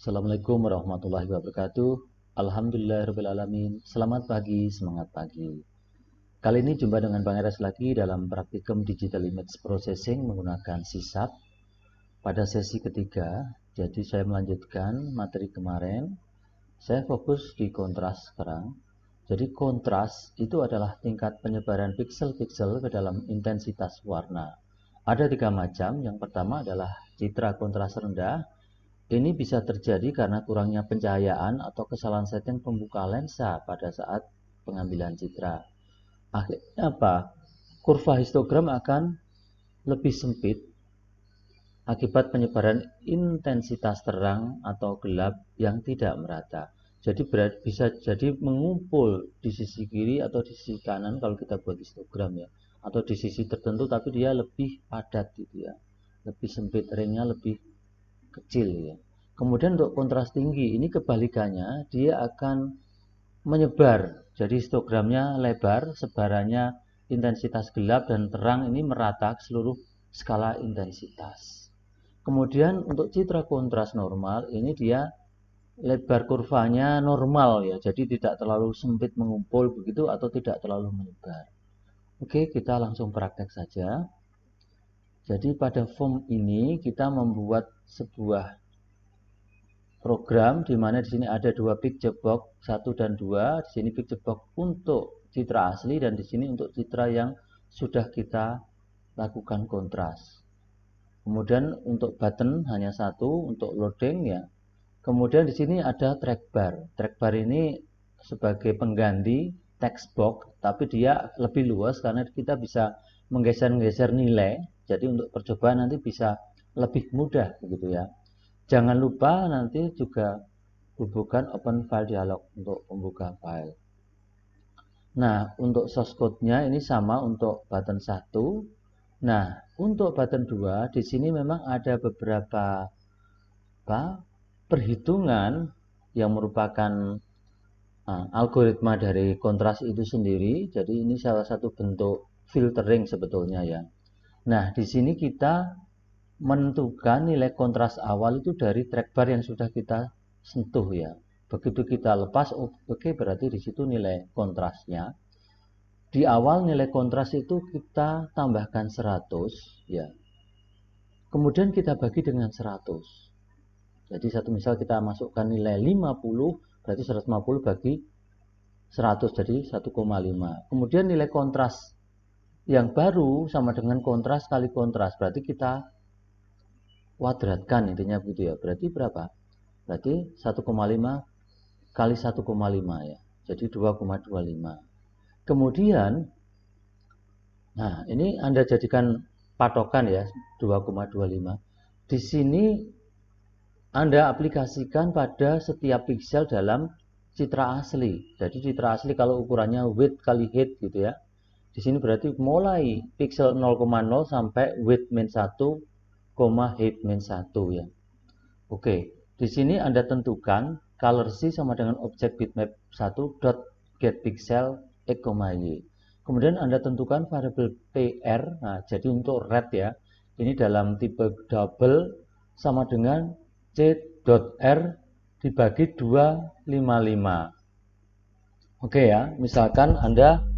Assalamualaikum warahmatullahi wabarakatuh. Alhamdulillahirrahmanirrahim. Selamat pagi, semangat pagi. Kali ini jumpa dengan Bang Eres lagi dalam praktikum Digital Image Processing menggunakan CSAP pada sesi ketiga. Jadi saya melanjutkan materi kemarin. Saya fokus di kontras sekarang. Jadi kontras itu adalah tingkat penyebaran piksel-piksel ke dalam intensitas warna. Ada 3 macam. Yang pertama adalah citra kontras rendah. Ini bisa terjadi karena kurangnya pencahayaan atau kesalahan setting pembuka lensa pada saat pengambilan citra. Akhirnya apa? Kurva histogram akan lebih sempit akibat penyebaran intensitas terang atau gelap yang tidak merata. Jadi bisa jadi mengumpul di sisi kiri atau di sisi kanan kalau kita buat histogram ya, atau di sisi tertentu tapi dia lebih padat gitu ya, lebih sempit, ringnya lebih kecil ya. Kemudian untuk kontras tinggi ini kebalikannya, dia akan menyebar. Jadi histogramnya lebar, sebarannya intensitas gelap dan terang ini merata ke seluruh skala intensitas. Kemudian untuk citra kontras normal ini dia lebar kurvanya normal ya, jadi tidak terlalu sempit mengumpul begitu atau tidak terlalu menyebar. Oke, kita langsung praktek saja. Jadi pada form ini kita membuat sebuah program di mana di sini ada 2 picture box 1 dan 2. Di sini picture box untuk citra asli dan di sini untuk citra yang sudah kita lakukan kontras. Kemudian untuk button hanya 1 untuk loading ya. Kemudian di sini ada track bar. Track bar ini sebagai pengganti text box, tapi dia lebih luas karena kita bisa menggeser-geser nilai. Jadi untuk percobaan nanti bisa lebih mudah begitu ya. Jangan lupa nanti juga hubungkan open file dialog untuk membuka file. Nah, untuk source code-nya ini sama untuk button 1. Nah, untuk button 2 di sini memang ada beberapa perhitungan yang merupakan algoritma dari kontras itu sendiri. Jadi ini salah satu bentuk filtering sebetulnya ya. Nah, di sini kita menentukan nilai kontras awal itu dari track bar yang sudah kita sentuh ya. Begitu kita lepas, oke, berarti di situ nilai kontrasnya. Di awal nilai kontras itu kita tambahkan 100 ya. Kemudian kita bagi dengan 100. Jadi satu misal kita masukkan nilai 50, berarti 150 bagi 100 jadi 1,5. Kemudian nilai kontras yang baru sama dengan kontras kali kontras, berarti kita kuadratkan intinya begitu ya. Berarti berapa? Berarti 1,5 kali 1,5 ya. Jadi 2,25. Kemudian nah, ini Anda jadikan patokan ya 2,25. Di sini Anda aplikasikan pada setiap piksel dalam citra asli. Jadi citra asli kalau ukurannya width kali height gitu ya. Di sini berarti mulai piksel 0,0 sampai width min 1, height min 1 ya. Oke, di sini Anda tentukan color C sama dengan object bitmap 1 dot get pixel x, y. Kemudian Anda tentukan variabel PR. Nah, jadi untuk red ya, ini dalam tipe double sama dengan c.r dibagi 255. Oke ya, misalkan Anda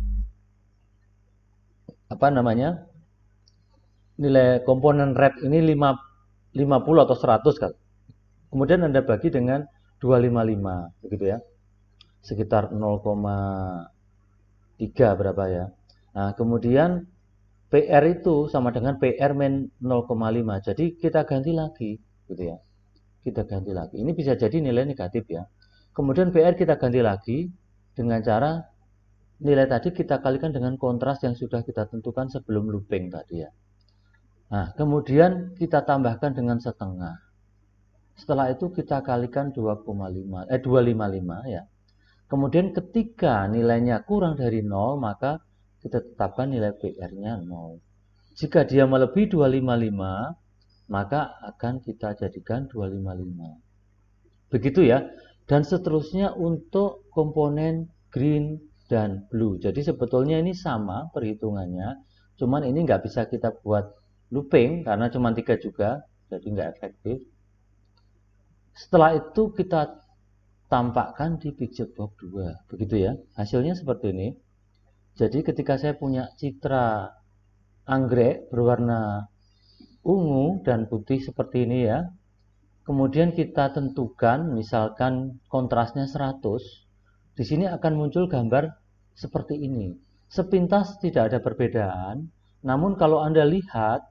nilai komponen red ini 50 atau 100 kan. Kemudian Anda bagi dengan 255 begitu ya. Sekitar 0,3 berapa ya. Nah, kemudian PR itu sama dengan PR min 0,5. Jadi kita ganti lagi gitu ya. Kita ganti lagi. Ini bisa jadi nilai negatif ya. Kemudian PR kita ganti lagi dengan cara nilai tadi kita kalikan dengan kontras yang sudah kita tentukan sebelum looping tadi ya. Nah, kemudian kita tambahkan dengan setengah. Setelah itu kita kalikan 255 ya. Kemudian ketika nilainya kurang dari 0, maka kita tetapkan nilai PR-nya 0. Jika dia melebihi 255, maka akan kita jadikan 255. Begitu ya. Dan seterusnya untuk komponen green dan blue. Jadi sebetulnya ini sama perhitungannya. Cuman ini nggak bisa kita buat looping karena cuma 3 juga. Jadi nggak efektif. Setelah itu kita tampakkan di picture box 2. Begitu ya. Hasilnya seperti ini. Jadi ketika saya punya citra anggrek berwarna ungu dan putih seperti ini ya. Kemudian kita tentukan misalkan kontrasnya 100. Di sini akan muncul gambar seperti ini. Sepintas tidak ada perbedaan, namun kalau Anda lihat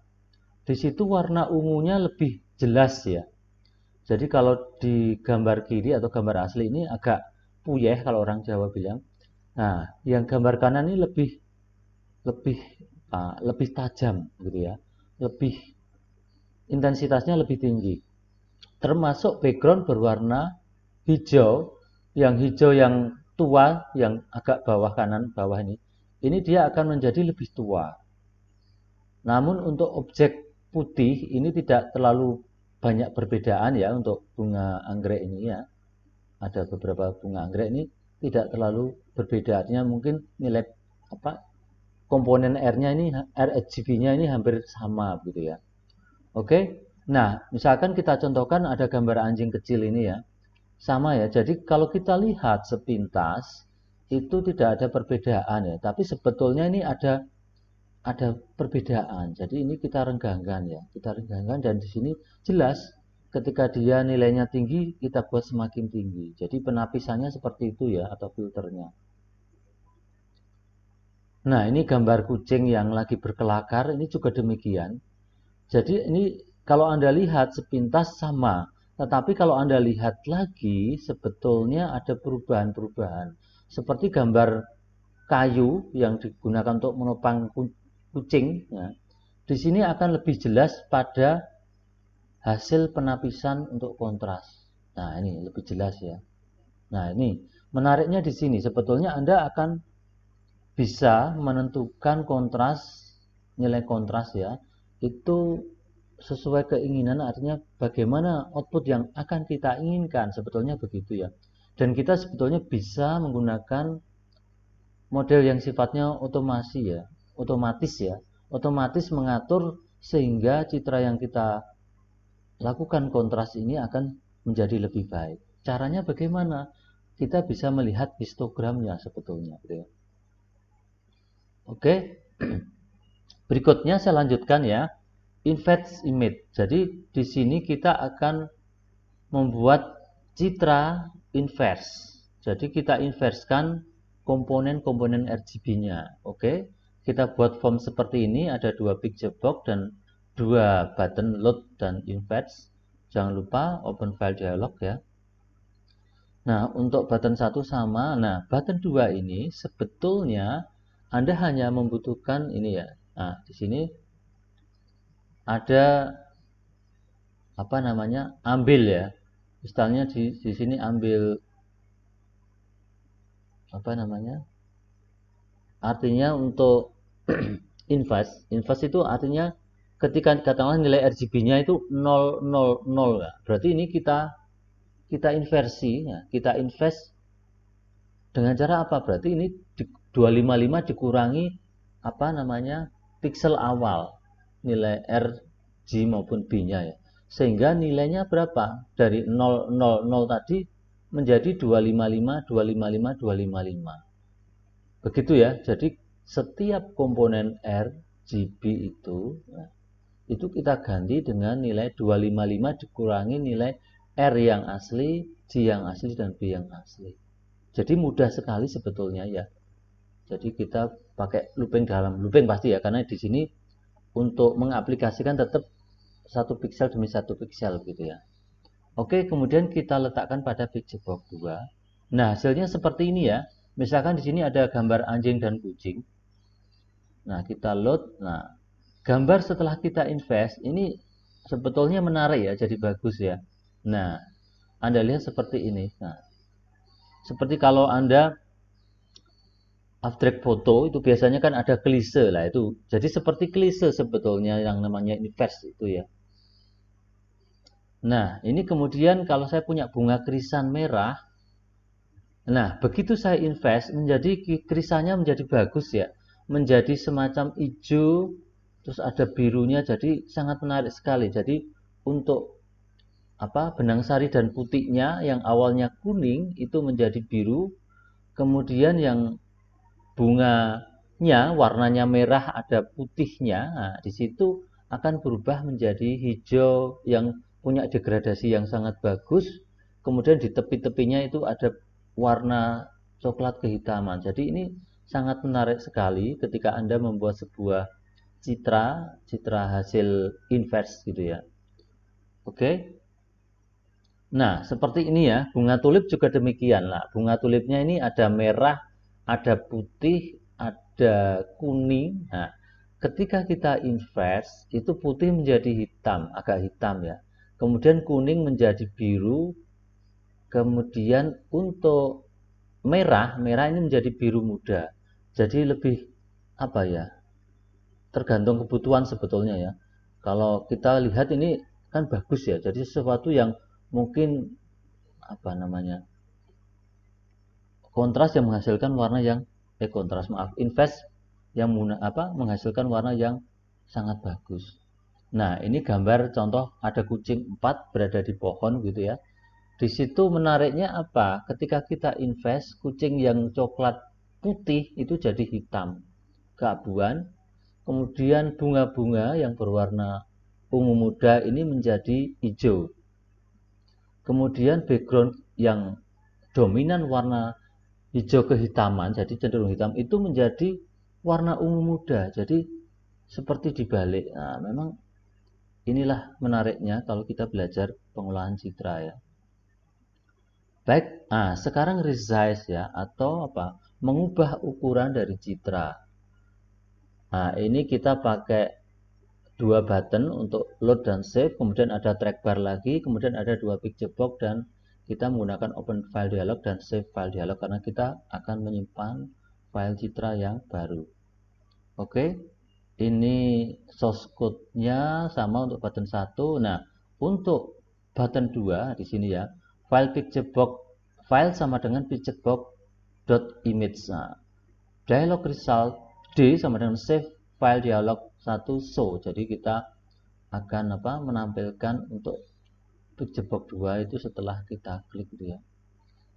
di situ warna ungunya lebih jelas ya. Jadi kalau di gambar kiri atau gambar asli ini agak puyeh kalau orang Jawa bilang. Nah, yang gambar kanan ini lebih lebih tajam gitu ya. Lebih intensitasnya lebih tinggi. Termasuk background berwarna hijau, yang hijau yang tua, yang agak bawah kanan bawah ini dia akan menjadi lebih tua. Namun untuk objek putih ini tidak terlalu banyak perbedaan ya untuk bunga anggrek ini ya. Ada beberapa bunga anggrek ini tidak terlalu berbeda. Artinya mungkin nilai komponen R-nya ini RGB-nya ini hampir sama gitu ya. Oke. Nah, misalkan kita contohkan ada gambar anjing kecil ini ya. Sama ya. Jadi kalau kita lihat sepintas itu tidak ada perbedaan ya, tapi sebetulnya ini ada perbedaan. Jadi ini kita renggangkan ya. Kita renggangkan dan di sini jelas ketika dia nilainya tinggi kita buat semakin tinggi. Jadi penapisannya seperti itu ya atau filternya. Nah, ini gambar kucing yang lagi berkelakar ini juga demikian. Jadi ini kalau Anda lihat sepintas sama, tetapi kalau Anda lihat lagi sebetulnya ada perubahan-perubahan. Seperti gambar kayu yang digunakan untuk menopang kucing ya. Di sini akan lebih jelas pada hasil penapisan untuk kontras. Nah, ini lebih jelas ya. Nah, ini menariknya di sini sebetulnya Anda akan bisa menentukan kontras, nilai kontras ya. Itu sesuai keinginan, artinya bagaimana output yang akan kita inginkan, sebetulnya begitu ya. Dan kita sebetulnya bisa menggunakan model yang sifatnya otomatis ya, otomatis mengatur sehingga citra yang kita lakukan kontras ini akan menjadi lebih baik. Caranya bagaimana? Kita bisa melihat histogramnya sebetulnya gitu ya. Oke. Berikutnya saya lanjutkan ya. Inverse image. Jadi di sini kita akan membuat citra inverse. Jadi kita inversekan komponen-komponen RGB-nya. Oke. Kita buat form seperti ini, ada dua picture box dan dua button load dan inverse. Jangan lupa open file dialog ya. Nah, untuk button 1 sama. Nah, button 2 ini sebetulnya Anda hanya membutuhkan ini ya. Nah, di sini ada ambil ya. Misalnya di sini ambil artinya untuk inverse itu artinya ketika katakanlah nilai RGB-nya itu 000 ya. Berarti ini kita inversi ya. Kita invest dengan cara apa? Berarti ini 255 dikurangi pixel awal nilai RG maupun B-nya ya. Sehingga nilainya berapa? Dari 000 tadi menjadi 255 255 255. Begitu ya. Jadi setiap komponen RGB itu kita ganti dengan nilai 255 dikurangi nilai R yang asli, G yang asli dan B yang asli. Jadi mudah sekali sebetulnya ya. Jadi kita pakai looping pasti ya, karena di sini untuk mengaplikasikan tetap satu pixel demi satu pixel gitu ya. Oke, kemudian kita letakkan pada picture box 2. Nah, hasilnya seperti ini ya. Misalkan di sini ada gambar anjing dan kucing. Nah, kita load. Nah, gambar setelah kita invest ini sebetulnya menarik ya, jadi bagus ya. Nah, Anda lihat seperti ini. Nah, seperti kalau Anda abstrak foto itu biasanya kan ada klise lah itu. Jadi seperti klise sebetulnya yang namanya invest itu ya. Nah, ini kemudian kalau saya punya bunga krisan merah, nah begitu saya invest menjadi krisannya menjadi bagus ya, menjadi semacam hijau, terus ada birunya, jadi sangat menarik sekali. Jadi untuk benang sari dan putiknya yang awalnya kuning itu menjadi biru, kemudian yang bunganya warnanya merah ada putihnya. Nah, di situ akan berubah menjadi hijau yang punya degradasi yang sangat bagus. Kemudian di tepi-tepinya itu ada warna coklat kehitaman. Jadi ini sangat menarik sekali ketika Anda membuat sebuah citra hasil inverse gitu ya. Oke. Nah, seperti ini ya, bunga tulip juga demikian lah. Bunga tulipnya ini ada merah, ada putih, ada kuning. Nah, ketika kita inverse, itu putih menjadi hitam, agak hitam ya. Kemudian kuning menjadi biru, kemudian untuk merah ini menjadi biru muda. Jadi lebih apa ya? Tergantung kebutuhan sebetulnya ya. Kalau kita lihat ini kan bagus ya. Jadi sesuatu yang mungkin kontras yang menghasilkan warna yang invest yang menghasilkan warna yang sangat bagus. Nah, ini gambar contoh ada kucing 4 berada di pohon gitu ya. Di situ menariknya apa? Ketika kita invest, kucing yang coklat putih itu jadi hitam, keabuan. Kemudian bunga-bunga yang berwarna ungu muda ini menjadi hijau. Kemudian background yang dominan warna hijau kehitaman, jadi cenderung hitam, itu menjadi warna ungu muda. Jadi seperti dibalik. Nah, memang inilah menariknya kalau kita belajar pengolahan citra ya. Baik, sekarang resize ya, atau mengubah ukuran dari citra. Nah, ini kita pakai dua button untuk load dan save, kemudian ada trackbar lagi, kemudian ada dua picture box, dan kita menggunakan open file dialog dan save file dialog karena kita akan menyimpan file citra yang baru. Oke, ini source code-nya sama untuk button 1. Nah, untuk button 2 di sini ya, file picture box file sama dengan picture box .image. Nah, dialog result D sama dengan save file dialog 1 show. Jadi kita akan menampilkan untuk picture box 2 itu setelah kita klik gitu ya.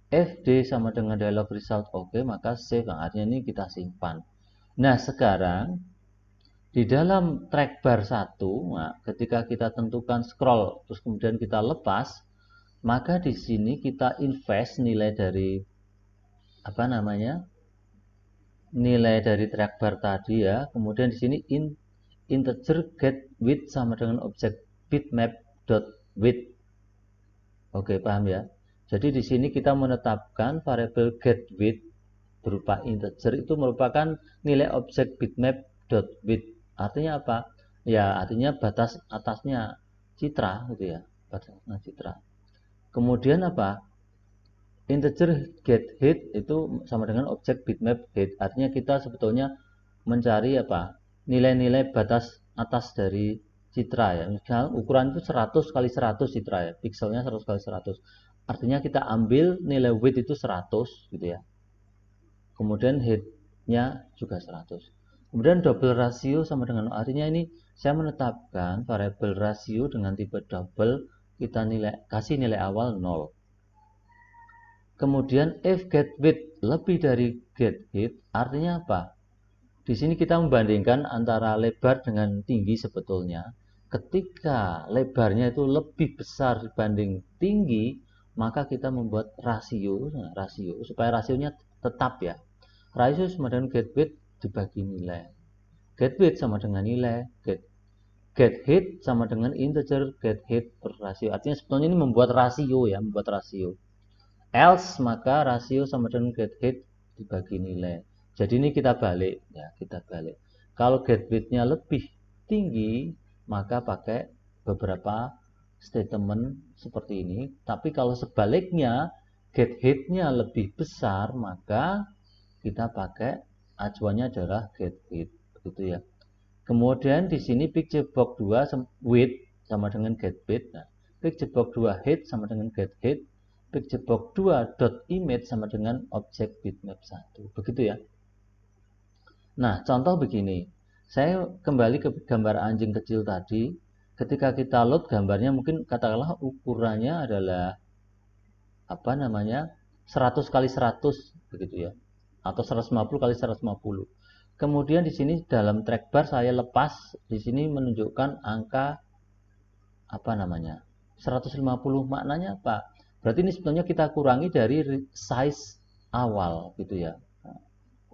FD sama dengan dialog result oke, maka save, artinya ini kita simpan. Nah, sekarang di dalam trackbar 1, ketika kita tentukan scroll terus kemudian kita lepas, maka di sini kita invest nilai dari nilai dari trackbar tadi ya. Kemudian di sini integer get width sama dengan objek bitmap.width. Oke, paham ya? Jadi di sini kita menetapkan variabel get width berupa integer itu merupakan nilai objek bitmap.width. Artinya apa? Ya, artinya batas atasnya citra gitu ya, batas atasnya citra. Kemudian integer get height itu sama dengan objek bitmap height. Artinya kita sebetulnya mencari nilai-nilai batas atas dari citra ya. Misalnya ukuran itu 100 kali 100 citra ya, pixelnya 100 kali 100. Artinya kita ambil nilai width itu 100 gitu ya. Kemudian height-nya juga 100. Kemudian double rasio sama dengan, artinya ini saya menetapkan variabel rasio dengan tipe double, kita kasih nilai awal 0. Kemudian if get width lebih dari get height, artinya apa? Di sini kita membandingkan antara lebar dengan tinggi sebetulnya. Ketika lebarnya itu lebih besar dibanding tinggi, maka kita membuat rasio, supaya rasionya tetap ya. Rasio sama dengan get width dibagi nilai. Get width sama dengan nilai get height sama dengan integer get height per rasio. Artinya sebetulnya ini membuat rasio ya, else maka rasio sama dengan get height dibagi nilai. Jadi ini kita balik ya, kalau get width-nya lebih tinggi maka pakai beberapa statement seperti ini, tapi kalau sebaliknya get height-nya lebih besar maka kita pakai acuannya adalah get height begitu ya. Kemudian di sini picture box 2 width sama dengan get width. Nah, picture box 2 height sama dengan get height. Picture box 2 dot image sama dengan objek bitmap 1. Begitu ya. Nah, contoh begini. Saya kembali ke gambar anjing kecil tadi. ketika kita load gambarnya, mungkin katakanlah ukurannya adalah 100 kali 100 begitu ya, atau 150 kali 150. Kemudian di sini dalam track bar saya lepas, di sini menunjukkan angka 150. Maknanya apa? Berarti ini sebetulnya kita kurangi dari size awal gitu ya. Nah,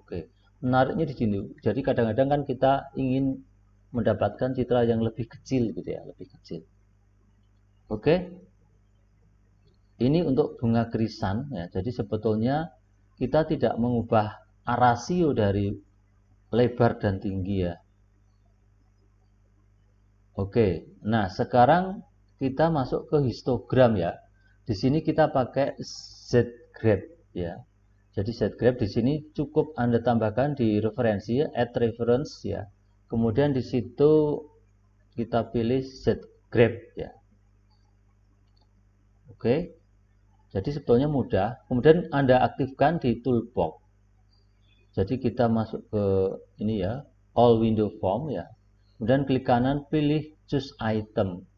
oke. Menariknya di sini. Jadi kadang-kadang kan kita ingin mendapatkan citra yang lebih kecil gitu ya, lebih kecil. Oke. Ini untuk bunga krisan ya. Jadi sebetulnya kita tidak mengubah rasio dari lebar dan tinggi ya. Oke. Nah, sekarang kita masuk ke histogram ya. Di sini kita pakai Z-graph ya. Jadi Z-graph di sini cukup Anda tambahkan di referensi ya, add reference ya. Kemudian di situ kita pilih Z-graph ya. Oke. Jadi sebetulnya mudah. Kemudian Anda aktifkan di toolbox. Jadi kita masuk ke ini ya, all window form ya. Kemudian klik kanan pilih choose item.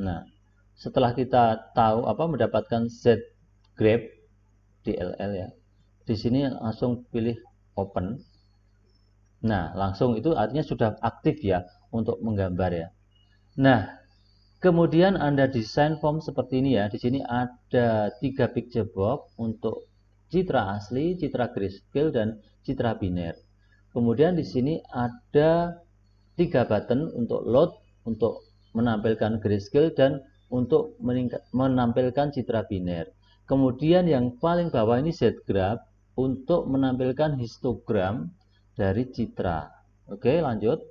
Nah, setelah kita tahu mendapatkan Z-graph DLL ya. Di sini langsung pilih open. Nah, langsung itu artinya sudah aktif ya untuk menggambar ya. Nah, kemudian Anda desain form seperti ini ya. Di sini ada 3 picture box untuk citra asli, citra grayscale, dan citra biner. Kemudian di sini ada 3 button untuk load, untuk menampilkan grayscale, dan untuk menampilkan citra biner. Kemudian yang paling bawah ini Z-graph untuk menampilkan histogram dari citra. Oke, lanjut.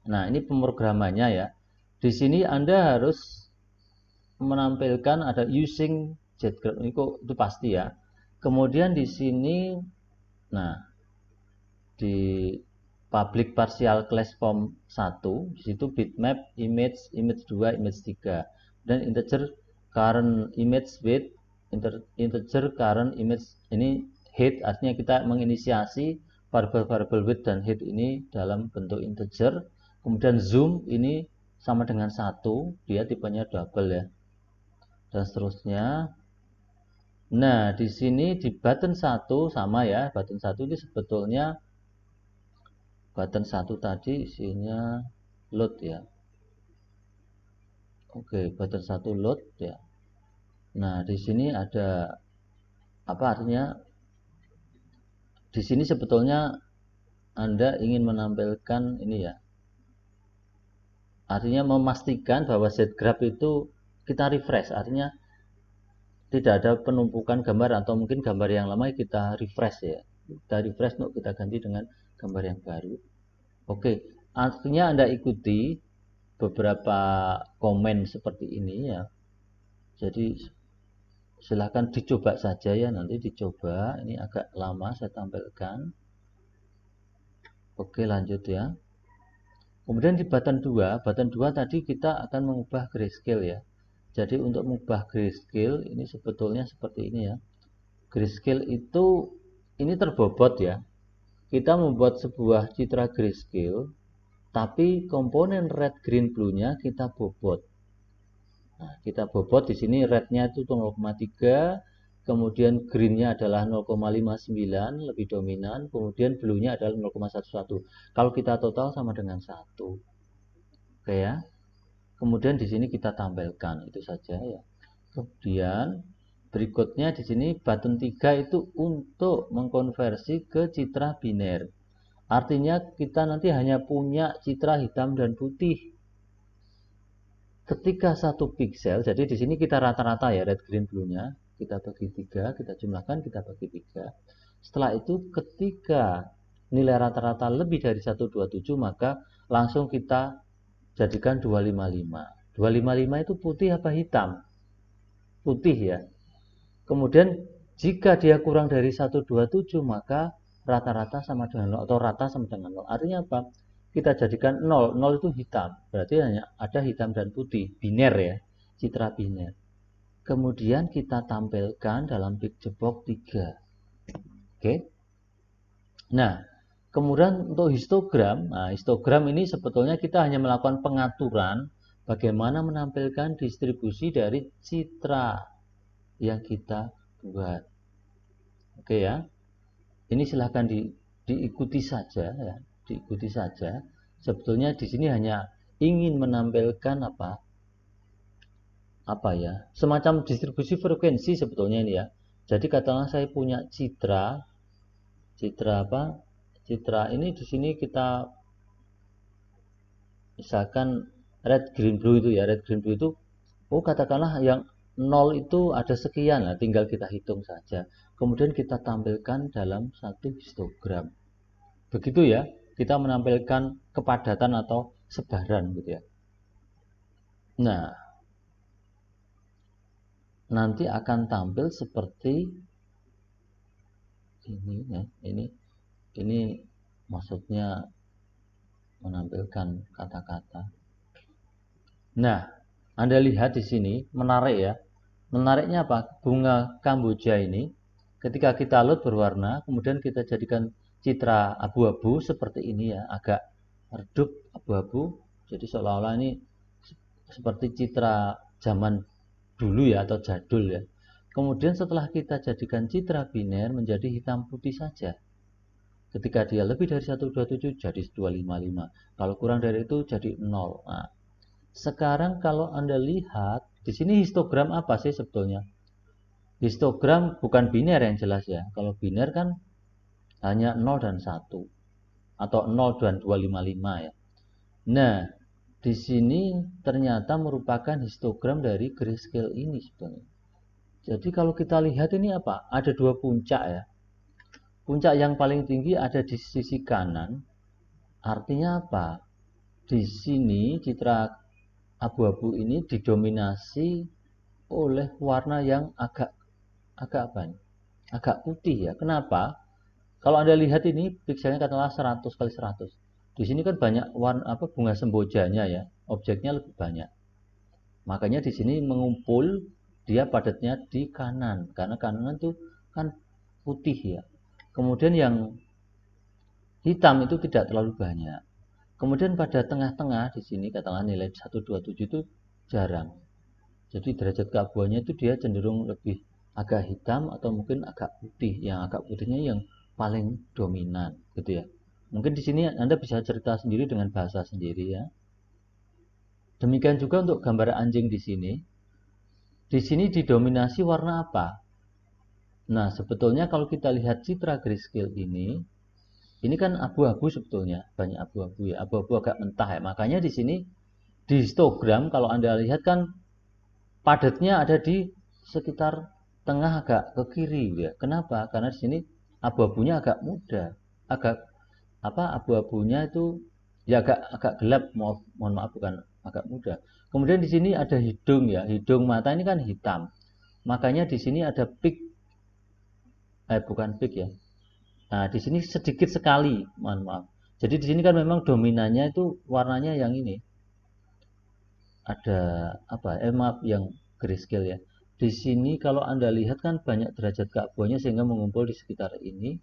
Nah, ini pemrogramannya ya. Di sini Anda harus menampilkan ada using Z-graph itu pasti ya. Kemudian di sini, nah di public partial class form 1, di situ bitmap image 2, image 3, dan integer current image width, integer current image ini height, artinya kita menginisiasi variabel width dan height ini dalam bentuk integer. Kemudian zoom ini sama dengan 1, dia tipenya double ya, dan seterusnya. Nah, di sini di button 1 sama ya, button 1 ini sebetulnya button 1 tadi isinya load ya. Oke, button 1 load ya. Nah, di sini ada artinya? Di sini sebetulnya Anda ingin menampilkan ini ya. Artinya memastikan bahwa Z-graph itu kita refresh, artinya tidak ada penumpukan gambar atau mungkin gambar yang lama kita refresh ya. Kita refresh untuk kita ganti dengan gambar yang baru. Oke, artinya Anda ikuti beberapa komen seperti ini ya. Jadi silahkan dicoba saja ya, nanti dicoba. Ini agak lama saya tampilkan. Oke, lanjut ya. Kemudian di button 2 tadi kita akan mengubah grayscale ya. Jadi untuk mengubah grayscale ini sebetulnya seperti ini ya. Grayscale itu ini terbobot ya. Kita membuat sebuah citra grayscale, tapi komponen red, green, blue-nya kita bobot. Nah, kita bobot di sini red-nya itu 0,3, kemudian green-nya adalah 0,59 lebih dominan, kemudian blue-nya adalah 0,11. Kalau kita total sama dengan 1. Oke ya. Kemudian di sini kita tampilkan itu saja ya. Kemudian berikutnya di sini button 3 itu untuk mengkonversi ke citra biner. Artinya kita nanti hanya punya citra hitam dan putih. Ketika 1 pixel, jadi di sini kita rata-rata ya red, green, blue-nya, kita bagi 3, kita jumlahkan, kita bagi 3. Setelah itu ketika nilai rata-rata lebih dari 127, maka langsung kita jadikan 255. 255 itu putih apa hitam? Putih ya. Kemudian jika dia kurang dari 127, maka rata-rata sama dengan 0 atau rata sama dengan 0. Artinya apa? Kita jadikan 0, 0 itu hitam, berarti hanya ada hitam dan putih, biner ya, citra biner. Kemudian kita tampilkan dalam picture box 3. Oke. Nah, kemudian untuk histogram, histogram ini sebetulnya kita hanya melakukan pengaturan bagaimana menampilkan distribusi dari citra yang kita buat. Oke ya. Ini silahkan diikuti saja ya, diikuti saja. Sebetulnya di sini hanya ingin menampilkan apa ya, semacam distribusi frekuensi sebetulnya ini ya. Jadi katakanlah saya punya citra apa? Citra ini di sini kita misalkan red green blue itu ya, red green blue itu katakanlah yang 0 itu ada sekian lah, tinggal kita hitung saja. Kemudian kita tampilkan dalam satu histogram. Begitu ya, kita menampilkan kepadatan atau sebaran gitu ya. Nah, nanti akan tampil seperti ini ya, ini maksudnya menampilkan kata-kata. Nah, Anda lihat di sini menarik ya. Menariknya apa? Bunga Kamboja ini ketika kita load berwarna, kemudian kita jadikan citra abu-abu seperti ini ya, agak redup abu-abu. Jadi seolah-olah ini seperti citra zaman dulu ya atau jadul ya. Kemudian setelah kita jadikan citra biner menjadi hitam putih saja. Ketika dia lebih dari 127 jadi 255. Kalau kurang dari itu jadi 0. Nah, sekarang kalau Anda lihat di sini histogram apa sih sebetulnya? Histogram bukan biner yang jelas ya. Kalau biner kan hanya 0 dan 1 atau 0 dan 255 ya. Nah, di sini ternyata merupakan histogram dari grayscale ini sebetulnya. Jadi kalau kita lihat ini apa? Ada dua puncak ya. Puncak yang paling tinggi ada di sisi kanan. Artinya apa? Di sini citra abu-abu ini didominasi oleh warna yang agak putih ya. Kenapa? Kalau Anda lihat ini pikselnya katakanlah 100 kali 100. Di sini kan banyak warna bunga sembojanya ya. Objeknya lebih banyak. Makanya di sini mengumpul dia padatnya di kanan karena kanan itu kan putih ya. Kemudian yang hitam itu tidak terlalu banyak. Kemudian pada tengah-tengah di sini katakanlah nilai 127 itu jarang. Jadi derajat keabuannya itu dia cenderung lebih agak hitam atau mungkin agak putih. Yang agak putihnya yang paling dominan gitu ya. Mungkin di sini Anda bisa cerita sendiri dengan bahasa sendiri ya. Demikian juga untuk gambar anjing di sini. Di sini didominasi warna apa? Nah, sebetulnya kalau kita lihat citra grayscale ini kan abu-abu sebetulnya, banyak abu-abu ya, abu-abu agak mentah ya. Makanya di sini di histogram kalau Anda lihat kan padatnya ada di sekitar tengah agak ke kiri ya. Kenapa? Karena di sini abu-abunya agak muda, agak abu-abunya itu ya agak gelap, mohon maaf bukan agak muda. Kemudian di sini ada hidung ya, hidung mata ini kan hitam. Makanya di sini ada peak, bukan peak ya. Nah di sini sedikit sekali, mohon maaf. Jadi di sini kan memang dominannya itu warnanya yang ini. Ada maaf yang grayscale ya. Di sini kalau Anda lihat kan banyak derajat keabuannya sehingga mengumpul di sekitar ini.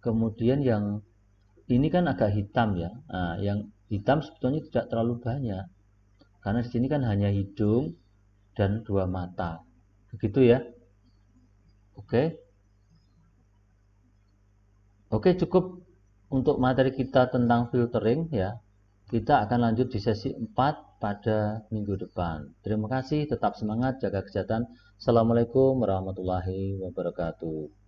Kemudian yang ini kan agak hitam ya. Nah, yang hitam sebetulnya tidak terlalu banyak. Karena di sini kan hanya hidung dan dua mata. Begitu ya. Oke. Oke, cukup untuk materi kita tentang filtering ya. Kita akan lanjut di sesi 4 pada minggu depan. Terima kasih, tetap semangat, jaga kesehatan. Assalamualaikum warahmatullahi wabarakatuh.